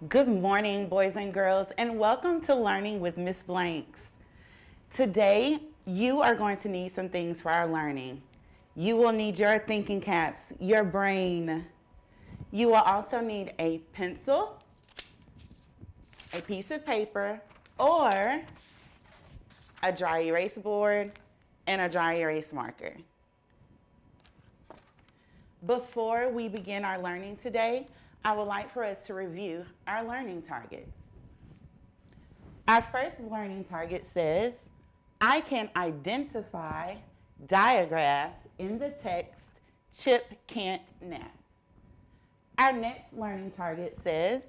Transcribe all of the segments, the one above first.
Good morning, boys and girls, and welcome to Learning with Miss Blanks. Today, you are going to need some things for our learning. You will need your thinking caps, your brain. You will also need a pencil, a piece of paper, or a dry erase board and a dry erase marker. Before we begin our learning today, I would like for us to review our learning targets. Our first learning target says, I can identify digraphs in the text, Chip can't nap. Our next learning target says,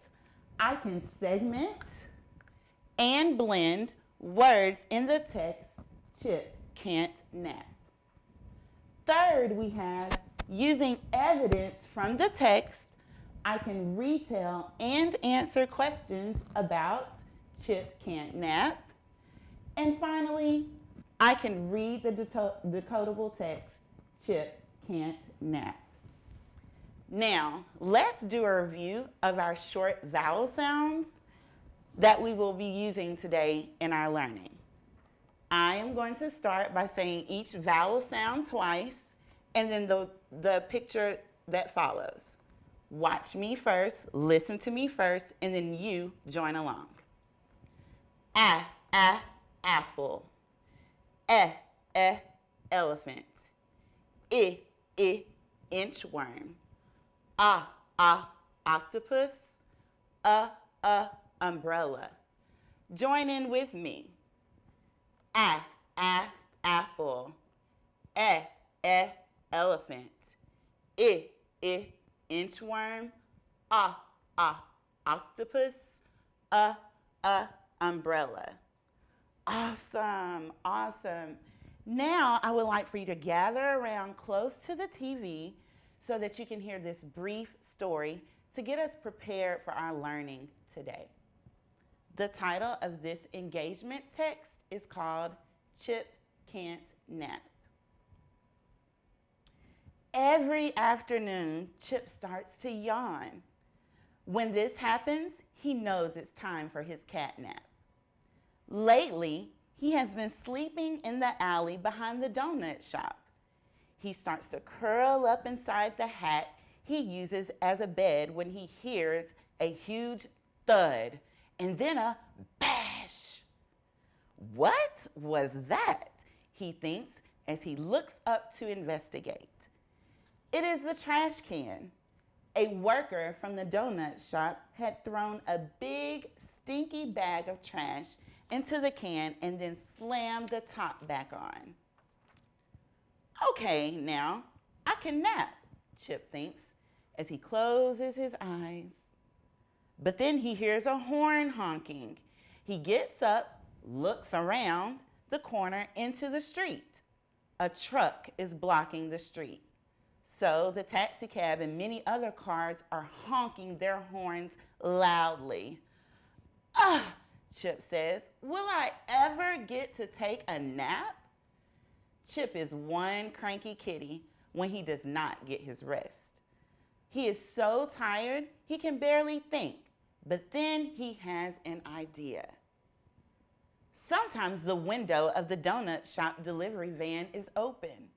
I can segment and blend words in the text, Chip can't nap. Third, we have, using evidence from the text, I can retell and answer questions about Chip can't nap. And finally, I can read the decodable text, Chip can't nap. Now, let's do a review of our short vowel sounds that we will be using today in our learning. I am going to start by saying each vowel sound twice, and then the picture that follows. Watch me first, listen to me first, and then you join along. Apple. Elephant. Inchworm. Octopus. Umbrella. Join in with me. Apple. Elephant. Inchworm, octopus, umbrella. Awesome. Now I would like for you to gather around close to the TV so that you can hear this brief story to get us prepared for our learning today. The title of this engagement text is called Chip Can't Nap. Every afternoon, Chip starts to yawn. When this happens, he knows it's time for his cat nap. Lately, he has been sleeping in the alley behind the donut shop. He starts to curl up inside the hat he uses as a bed when he hears a huge thud and then a bash. What was that? He thinks as he looks up to investigate. It is the trash can. A worker from the donut shop had thrown a big, stinky bag of trash into the can and then slammed the top back on. Okay, now I can nap, Chip thinks as he closes his eyes. But then he hears a horn honking. He gets up, looks around the corner into the street. A truck is blocking the street. So the taxi cab and many other cars are honking their horns loudly. Chip says, will I ever get to take a nap? Chip is one cranky kitty when he does not get his rest. He is so tired he can barely think, but then he has an idea. Sometimes the window of the donut shop delivery van is open.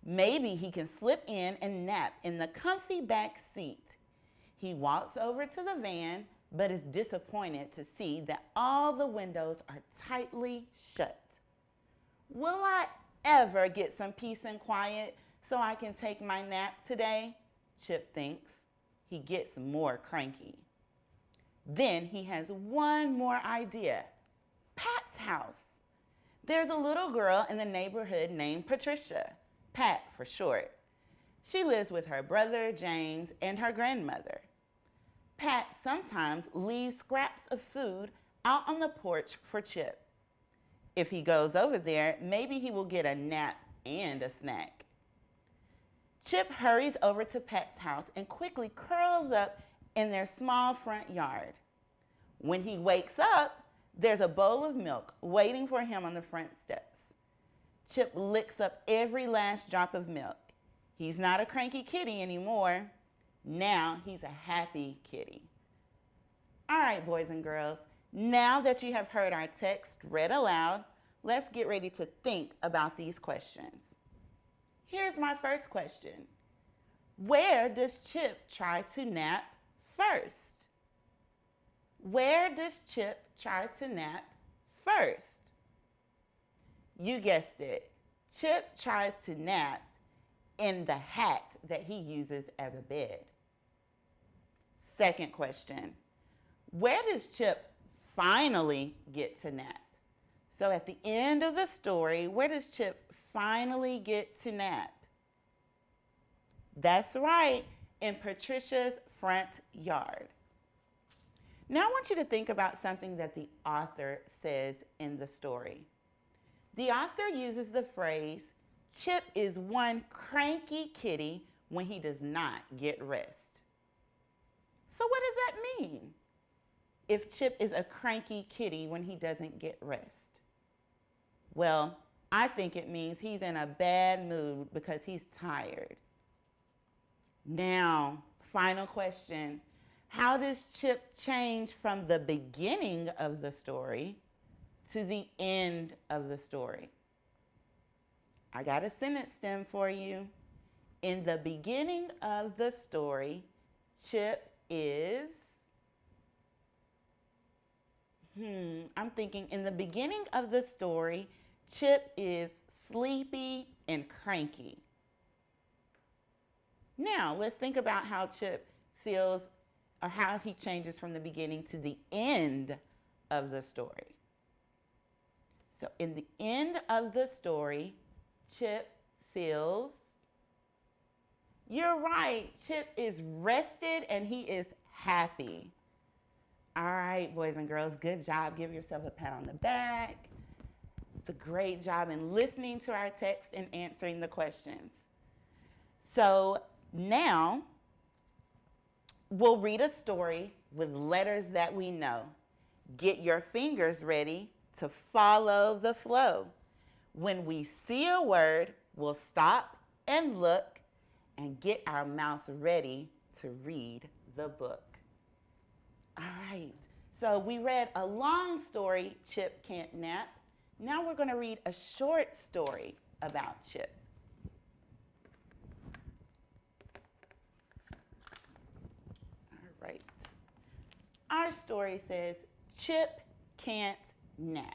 Maybe he can slip in and nap in the comfy back seat. He walks over to the van, but is disappointed to see that all the windows are tightly shut. Will I ever get some peace and quiet so I can take my nap today? Chip thinks. He gets more cranky. Then he has one more idea. Pat's house. There's a little girl in the neighborhood named Patricia. Pat for short. She lives with her brother, James, and her grandmother. Pat sometimes leaves scraps of food out on the porch for Chip. If he goes over there, maybe he will get a nap and a snack. Chip hurries over to Pat's house and quickly curls up in their small front yard. When he wakes up, there's a bowl of milk waiting for him on the front steps. Chip licks up every last drop of milk. He's not a cranky kitty anymore. Now he's a happy kitty. All right, boys and girls, now that you have heard our text read aloud, let's get ready to think about these questions. Here's my first question. Where does Chip try to nap first? Where does Chip try to nap first? You guessed it. Chip tries to nap in the hat that he uses as a bed. Second question. Where does Chip finally get to nap? So at the end of the story, where does Chip finally get to nap? That's right, in Patricia's front yard. Now I want you to think about something that the author says in the story. The author uses the phrase, Chip is one cranky kitty when he does not get rest. So what does that mean? If Chip is a cranky kitty when he doesn't get rest? Well, I think it means he's in a bad mood because he's tired. Now, final question. How does Chip change from the beginning of the story to the end of the story? I got a sentence stem for you. In the beginning of the story, Chip is, I'm thinking in the beginning of the story, Chip is sleepy and cranky. Now, let's think about how Chip feels or how he changes from the beginning to the end of the story. So in the end of the story, Chip feels, you're right, Chip is rested and he is happy. All right, boys and girls, good job. Give yourself a pat on the back. It's a great job in listening to our text and answering the questions. So now, we'll read a story with letters that we know. Get your fingers ready to follow the flow. When we see a word, we'll stop and look and get our mouths ready to read the book. All right, so we read a long story, Chip Can't Nap. Now we're going to read a short story about Chip. All right. Our story says, Chip Can't Nap.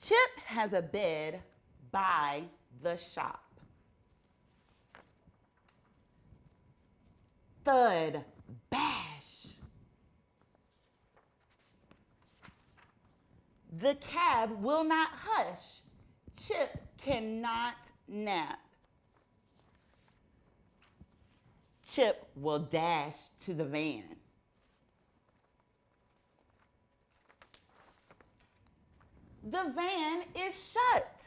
Chip has a bed by the shop. Thud, bash. The cab will not hush. Chip cannot nap. Chip will dash to the van. The van is shut.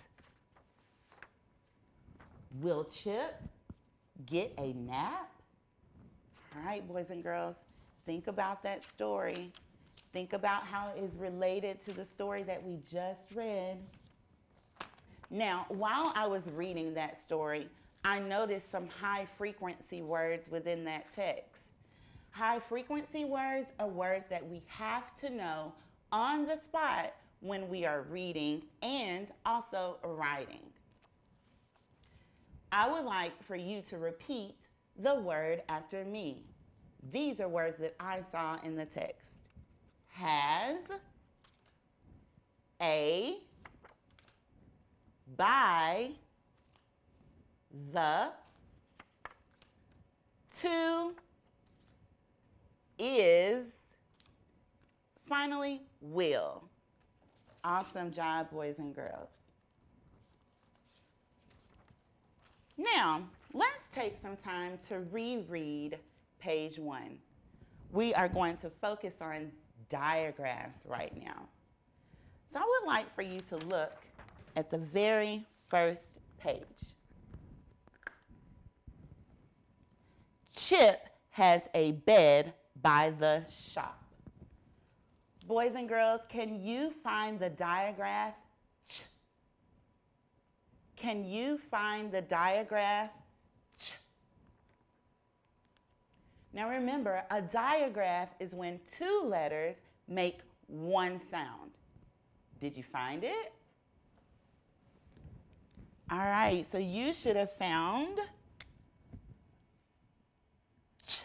Will Chip get a nap? All right, boys and girls, think about that story. Think about how it is related to the story that we just read. Now, while I was reading that story, I noticed some high frequency words within that text. High frequency words are words that we have to know on the spot when we are reading and also writing. I would like for you to repeat the word after me. These are words that I saw in the text. Has, a, by, the, to, is, finally, will. Awesome job, boys and girls. Now, let's take some time to reread page 1. We are going to focus on digraphs right now. So I would like for you to look at the very first page. Chip has a bed by the shop. Boys and girls, can you find the digraph? Can you find the digraph? Now remember, a digraph is when two letters make one sound. Did you find it? All right, so you should have found ch.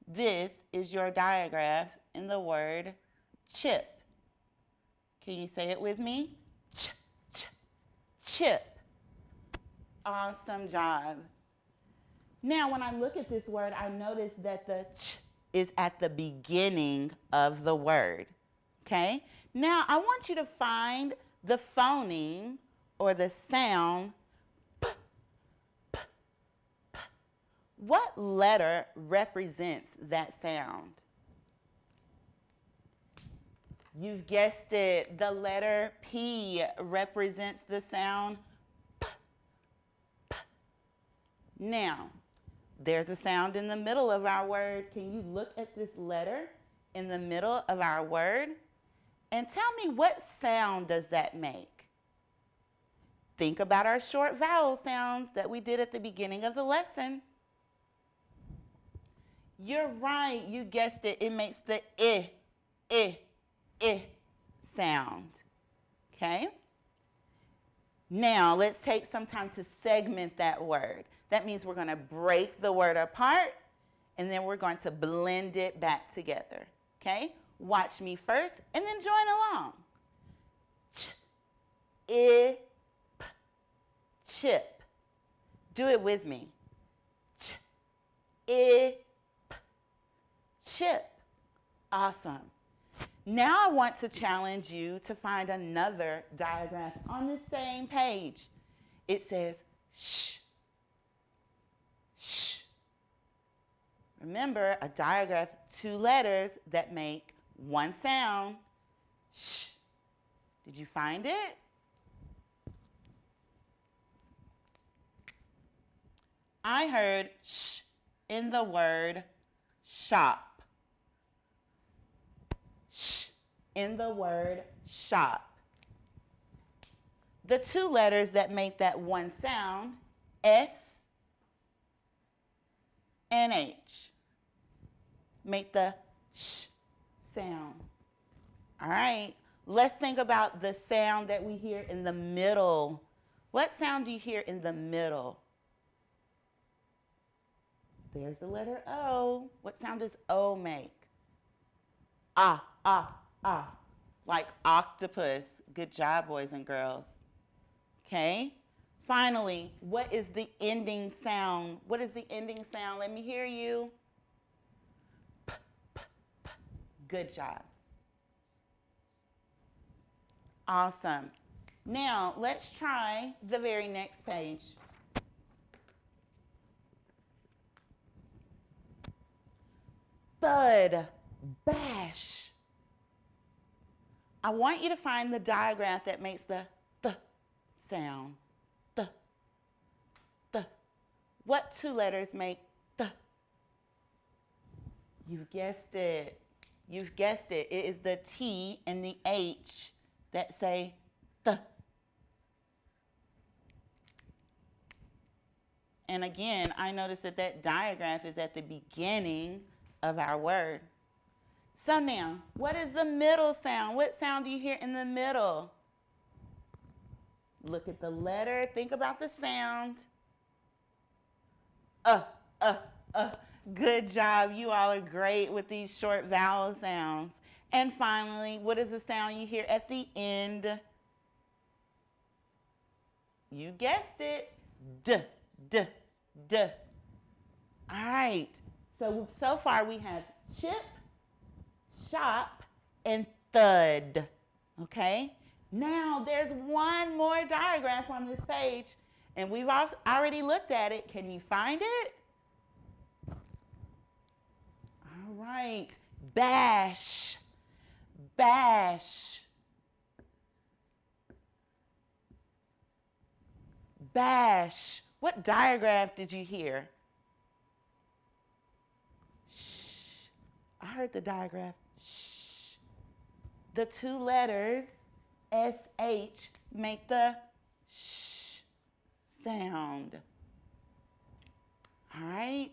This is your digraph in the word chip. Can you say it with me? Ch, ch, chip. Awesome job. Now, when I look at this word, I notice that the ch is at the beginning of the word. Okay? Now, I want you to find the phoneme or the sound p, p, p. What letter represents that sound? You've guessed it. The letter P represents the sound P, P. Now, there's a sound in the middle of our word. Can you look at this letter in the middle of our word? And tell me, what sound does that make? Think about our short vowel sounds that we did at the beginning of the lesson. You're right. You guessed it. It makes the I sound, okay? Now, let's take some time to segment that word. That means we're going to break the word apart, and then we're going to blend it back together, okay? Watch me first, and then join along. Ch, I, p, chip. Do it with me. Ch, I, p, chip. Awesome. Now I want to challenge you to find another digraph on the same page. It says sh, sh. Remember, a digraph, two letters that make one sound, sh. Did you find it? I heard sh in the word shop. In the word shop. The two letters that make that one sound, S and H, make the sh sound. All right, let's think about the sound that we hear in the middle. What sound do you hear in the middle? There's the letter O. What sound does O make? Ah, ah, ah, like octopus. Good job, boys and girls. Okay. Finally, what is the ending sound? What is the ending sound? Let me hear you. P, p, p. Good job. Awesome. Now, let's try the very next page. Thud, bash. I want you to find the digraph that makes the th sound. Th, th. What two letters make th? You've guessed it. You've guessed it. It is the T and the H that say th. And again, I noticed that that digraph is at the beginning of our word. So now, what is the middle sound? What sound do you hear in the middle? Look at the letter. Think about the sound. Good job. You all are great with these short vowel sounds. And finally, what is the sound you hear at the end? You guessed it. D, d, d. All right. So far we have chip, shop, and thud, okay? Now there's one more digraph on this page, and we've already looked at it. Can you find it? All right, bash, bash, bash. What digraph did you hear? Shh, I heard the digraph. Shh. The two letters, SH, make the sh sound. All right.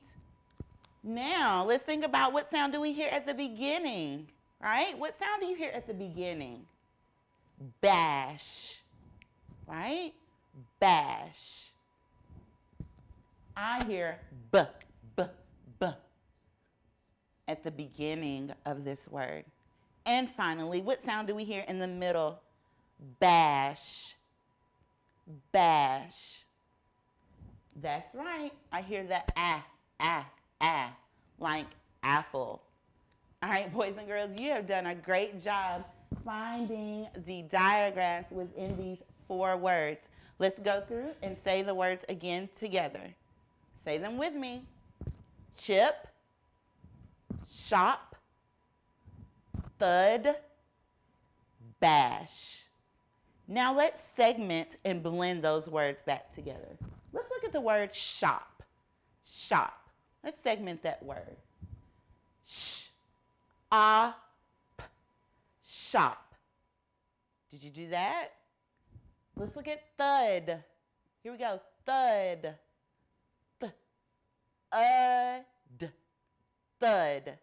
Now, let's think about what sound do we hear at the beginning, right? What sound do you hear at the beginning? Bash, right? Bash. I hear b, b, b at the beginning of this word. And finally, what sound do we hear in the middle? Bash, bash. That's right. I hear the like apple. All right, boys and girls, you have done a great job finding the digraphs within these 4 words. Let's go through and say the words again together. Say them with me. Chip, shop, thud, bash. Now let's segment and blend those words back together. Let's look at the word shop. Shop. Let's segment that word. Shop. Did you do that? Let's look at thud. Here we go. Thud. Thud.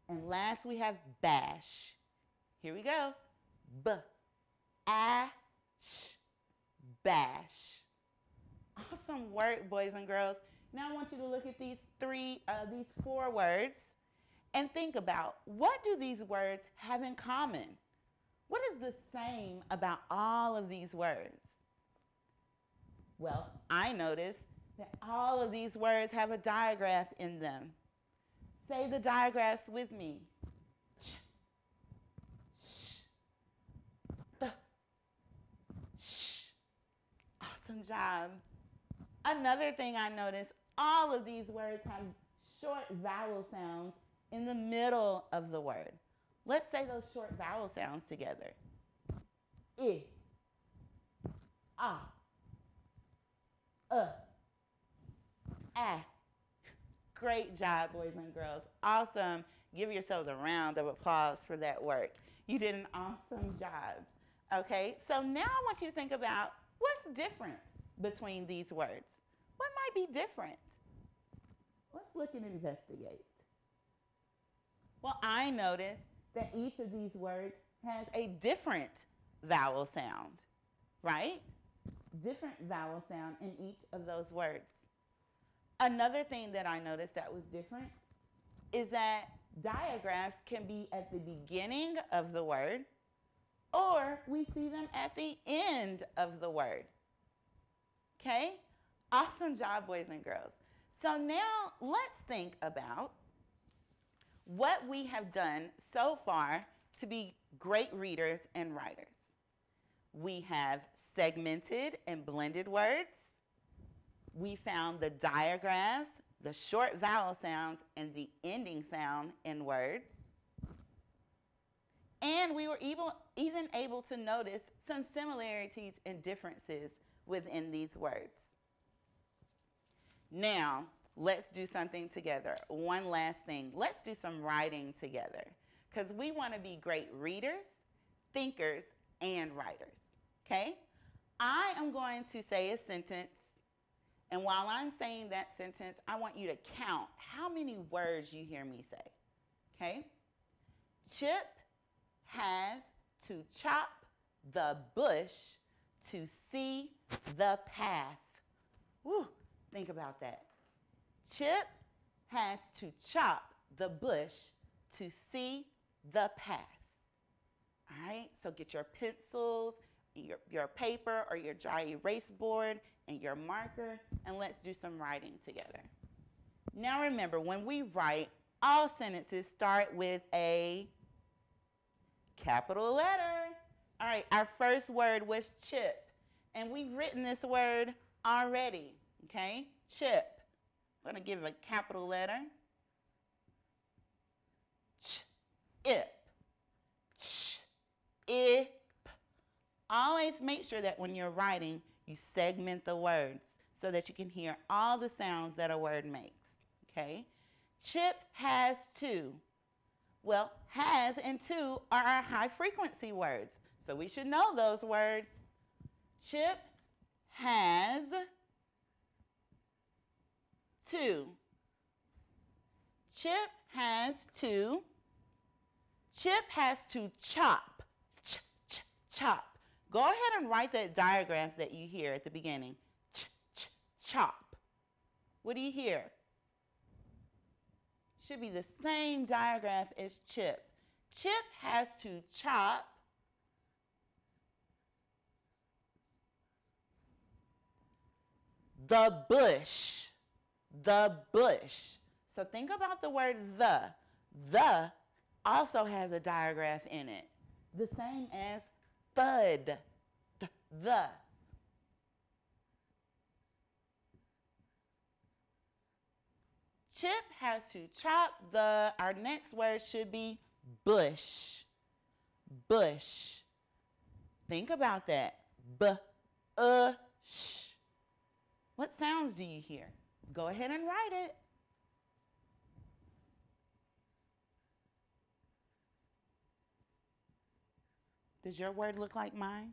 And last we have bash. Here we go. Bash. Awesome work, boys and girls. Now I want you to look at these 4 words and think about, what do these words have in common? What is the same about all of these words? Well, I noticed that all of these words have a digraph in them. Say the digraphs with me. Awesome job. Another thing I noticed, all of these words have short vowel sounds in the middle of the word. Let's say those short vowel sounds together. I, ah. Great job, boys and girls. Awesome. Give yourselves a round of applause for that work. You did an awesome job. Okay, so now I want you to think about what's different between these words. What might be different? Let's look and investigate. Well, I noticed that each of these words has a different vowel sound, right? Different vowel sound in each of those words. Another thing that I noticed that was different is that digraphs can be at the beginning of the word, or we see them at the end of the word. Okay? Awesome job, boys and girls. So now let's think about what we have done so far to be great readers and writers. We have segmented and blended words. We found the digraphs, the short vowel sounds, and the ending sound in words. And we were even able to notice some similarities and differences within these words. Now, let's do something together. One last thing. Let's do some writing together, because we want to be great readers, thinkers, and writers. Okay? I am going to say a sentence, and while I'm saying that sentence, I want you to count how many words you hear me say. Okay? Chip has to chop the bush to see the path. Woo, think about that. Chip has to chop the bush to see the path. All right, so get your pencils, your paper, or your dry erase board, and your marker, and let's do some writing together. Now remember, when we write, all sentences start with a capital letter. All right, our first word was chip, and we've written this word already, okay? Chip. I'm going to give a capital letter. Ch-ip. Ch-ip. Always make sure that when you're writing, you segment the words so that you can hear all the sounds that a word makes, okay? Chip has to. Well, has and to are our high frequency words, so we should know those words. Chip has to. Chip has to chop. Chop. Go ahead and write that digraph that you hear at the beginning. Chop. What do you hear? Should be the same digraph as Chip. Chip has to chop the bush. The bush. So think about the word the. The also has a digraph in it. The same as thud. The. Chip has to chop the, our next word should be bush. Bush. Think about that. B-ush. What sounds do you hear? Go ahead and write it. Does your word look like mine?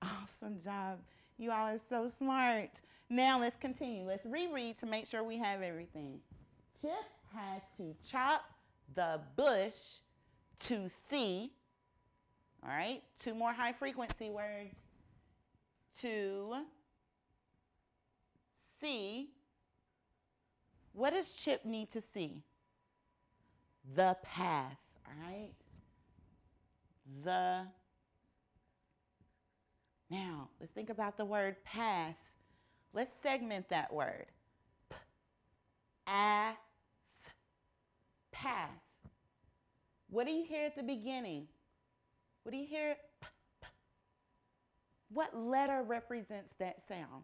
Awesome job. You all are so smart. Now let's continue. Let's reread to make sure we have everything. Chip has to chop the bush to see. All right, 2 more high frequency words. To see. What does Chip need to see? The path, all right? Now, let's think about the word path. Let's segment that word. Path. What do you hear at the beginning? What do you hear? What letter represents that sound?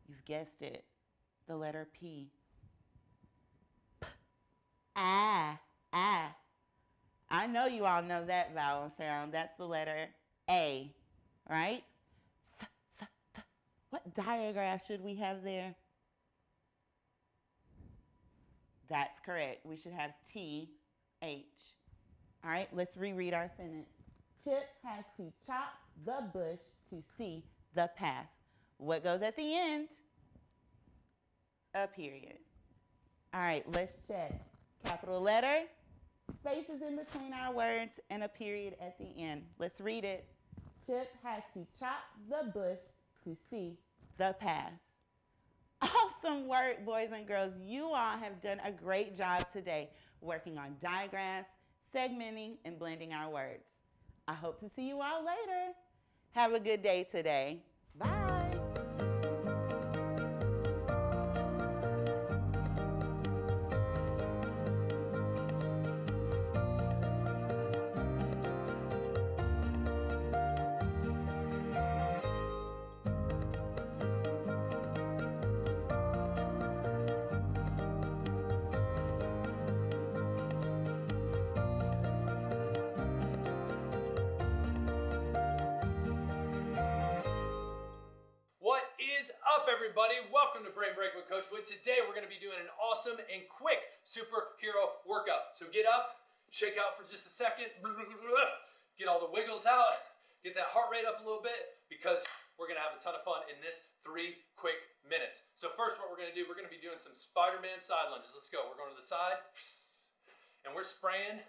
You've guessed it. The letter P. I know you all know that vowel sound. That's the letter A, right? What digraph should we have there? That's correct. We should have T-H. All right, let's reread our sentence. Chip has to chop the bush to see the path. What goes at the end? A period. All right, let's check. Capital letter, spaces in between our words, and a period at the end. Let's read it. Chip has to chop the bush to see the path. Awesome work, boys and girls. You all have done a great job today working on digraphs, segmenting, and blending our words. I hope to see you all later. Have a good day today. Bye. Everybody, welcome to Brain Break with Coach Wood. Today we're going to be doing an awesome and quick superhero workout. So get up, shake out for just a second, get all the wiggles out, get that heart rate up a little bit because we're going to have a ton of fun in this 3 quick minutes. So first what we're going to do, we're going to be doing some Spider-Man side lunges. Let's go. We're going to the side and we're spraying,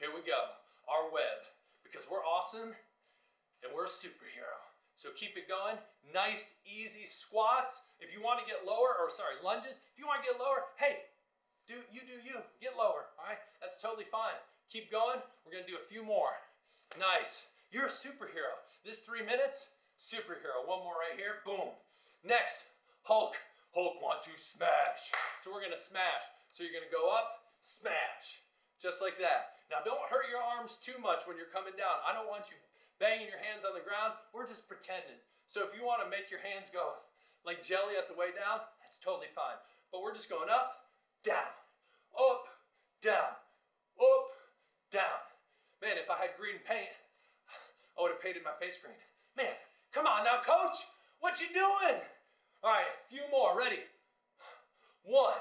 here we go, our web because we're awesome and we're a superhero. So keep it going. Nice, easy squats. If you want to get lower, lunges. If you want to get lower, hey, do you. Get lower, all right? That's totally fine. Keep going. We're going to do a few more. Nice. You're a superhero. This 3 minutes, superhero. One more right here. Boom. Next, Hulk. Hulk want to smash. So we're going to smash. So you're going to go up, smash. Just like that. Now don't hurt your arms too much when you're coming down. I don't want you banging your hands on the ground. We're just pretending. So if you want to make your hands go like jelly at the way down, that's totally fine. But we're just going up, down, up, down, up, down. Man, if I had green paint, I would have painted my face green. Man, come on now, coach. What you doing? All right, a few more. Ready? 1,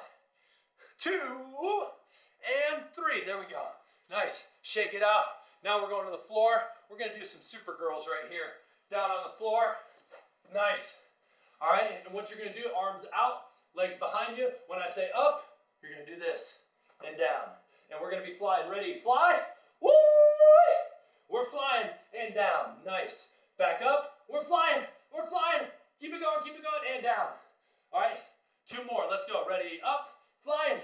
2, and 3. There we go. Nice. Shake it out. Now we're going to the floor. We're going to do some super girls right here. Down on the floor. Nice. All right, and what you're gonna do, arms out, legs behind you. When I say up, you're gonna do this and down. And we're gonna be flying. Ready, fly. Woo! We're flying and down. Nice. Back up. We're flying. We're flying. Keep it going and down. All right, 2 more. Let's go. Ready, up, flying.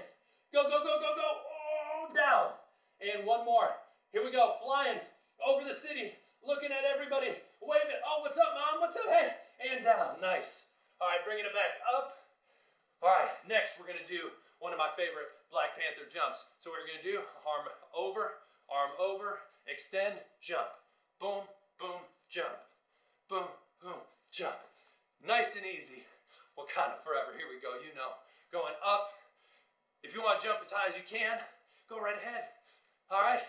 Go, go, go, go, go. Oh, down. And 1 more. Here we go. Flying over the city, looking at everybody, waving. Oh, what's up, Mom? What's up? Hey. And down. Nice. All right, bringing it back up. All right, next we're going to do one of my favorite Black Panther jumps. So what we're going to do, arm over, extend, jump. Boom, boom, jump. Boom, boom, jump. Nice and easy. Wakanda forever. Here we go. You know, going up. If you want to jump as high as you can, go right ahead. All right,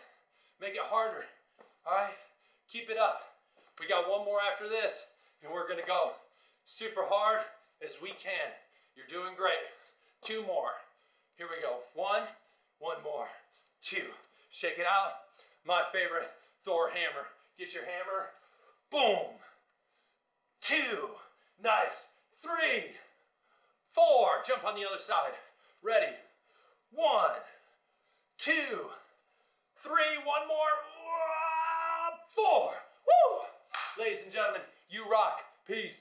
make it harder. All right, keep it up. We got 1 more after this, and we're going to go super hard as we can. You're doing great. 2 more. Here we go. 1 more. 2. Shake it out. My favorite, Thor hammer. Get your hammer. Boom. 2. Nice. 3. 4. Jump on the other side. Ready. 1, 2, 3. 1 more. 4. Woo! Ladies and gentlemen, you rock. Peace.